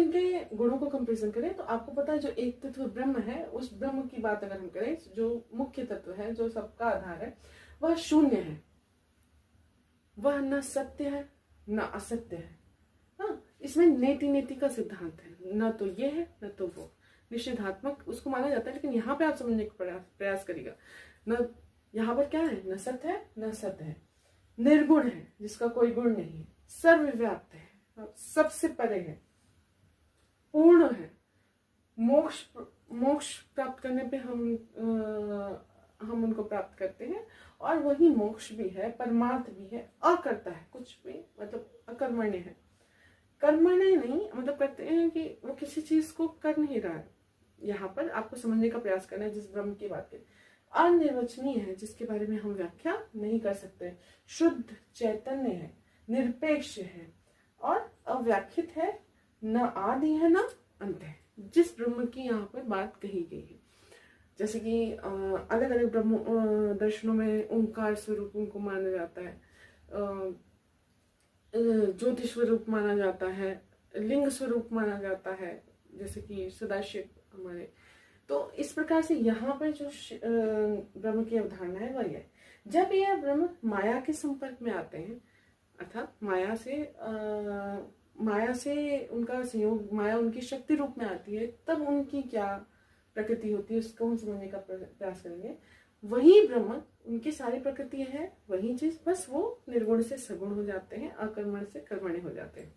इनके गुणों को कंपेरिजन करें तो आपको पता है जो एक तत्व ब्रह्म है, उस ब्रह्म की बात अगर हम करें, जो मुख्य तत्व है, जो सबका आधार है, वह शून्य है। वह न सत्य है न असत्य है। हाँ, इसमें नेति नेति का सिद्धांत है, न तो ये है न तो वो। निषेधात्मक उसको माना जाता है, लेकिन यहाँ पे आप समझने का प्रयास करिएगा। न यहाँ पर क्या है, न सत्य है न सत्य है, निर्गुण है जिसका कोई गुण नहीं है, सर्वव्याप्त है, सबसे परे है, पूर्ण है। मोक्ष प्राप्त करने पे हम उनको प्राप्त करते हैं, और वही मोक्ष भी है, परमार्थ भी है, अकर्ता है, कुछ भी मतलब अकर्मण्य है। कर्मण्य नहीं मतलब कहते हैं कि वो किसी चीज को कर नहीं रहा है। यहाँ पर आपको समझने का प्रयास करना है जिस ब्रह्म की बात करें। अनिर्वचनीय है, जिसके बारे में हम व्याख्या नहीं कर सकते। शुद्ध चैतन्य है, निरपेक्ष है और अव्याख्यित है, न आदि है न अंत है। जिस ब्रह्म की यहाँ पर बात कही गई है, जैसे कि अलग अलग ब्रह्म दर्शनों में ओंकार स्वरूप उनको माना जाता है, ज्योति स्वरूप माना जाता है, लिंग स्वरूप माना जाता है, जैसे कि सदाशिव हमारे। तो इस प्रकार से यहाँ पर जो ब्रह्म की अवधारणा है वही है। जब यह ब्रह्म माया के संपर्क में आते हैं, अर्थात माया से उनका संयोग, माया उनकी शक्ति रूप में आती है, तब उनकी क्या प्रकृति होती है उसको हम समझने का प्रयास करेंगे। वही ब्रह्म, उनकी सारी प्रकृति है वही चीज, बस वो निर्गुण से सगुण हो जाते हैं, अकर्मण से कर्मण्य हो जाते हैं।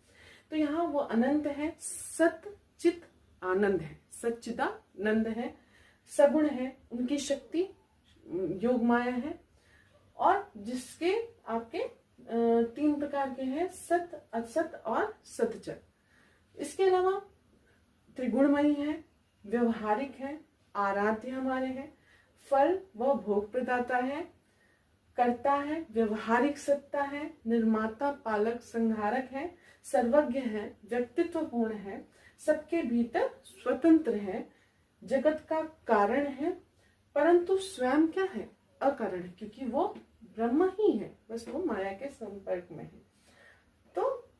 तो यहाँ वो अनंत है, सत चित आनंद है, सच्चिदानंद है, सगुण है, उनकी शक्ति योग माया है, और जिसके आपके 3 प्रकार के हैं, सत, असत और सतचर। इसके अलावा त्रिगुणमयी है, व्यवहारिक है, आराध्य हमारे है, फल व भोग प्रदाता है, कर्ता है, व्यवहारिक सत्ता है, निर्माता पालक संहारक है, सर्वज्ञ है, व्यक्तित्व पूर्ण है, सबके भीतर स्वतंत्र है, जगत का कारण है, परंतु स्वयं क्या है, अकारण, क्योंकि वो ब्रह्म ही है, बस वो माया के संपर्क में है। तो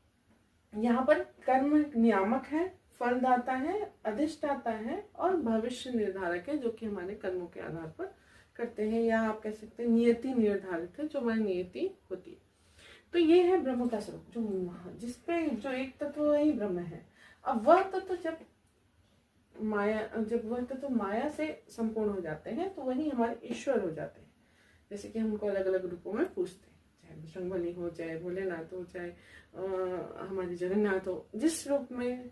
यहाँ पर कर्म नियामक है, फलदाता है, अधिष्ठाता है और भविष्य निर्धारक है, जो कि हमारे कर्मों के आधार पर करते हैं, या आप कह सकते हैं नियति निर्धारित है, जो हमारी नियति होती है। तो ये है ब्रह्म का स्वरूप, जो जिसपे जो एक तत्व वही ब्रह्म है। अब वह तत्व जब वह तत्व माया से संपूर्ण हो जाते हैं, तो वही हमारे ईश्वर हो जाते हैं। जैसे कि हम उनको अलग अलग रूपों में पूछते हैं, चाहे बजरंगबली हो, चाहे भोलेनाथ हो, चाहे हमारे जगन्नाथ हो, जिस रूप में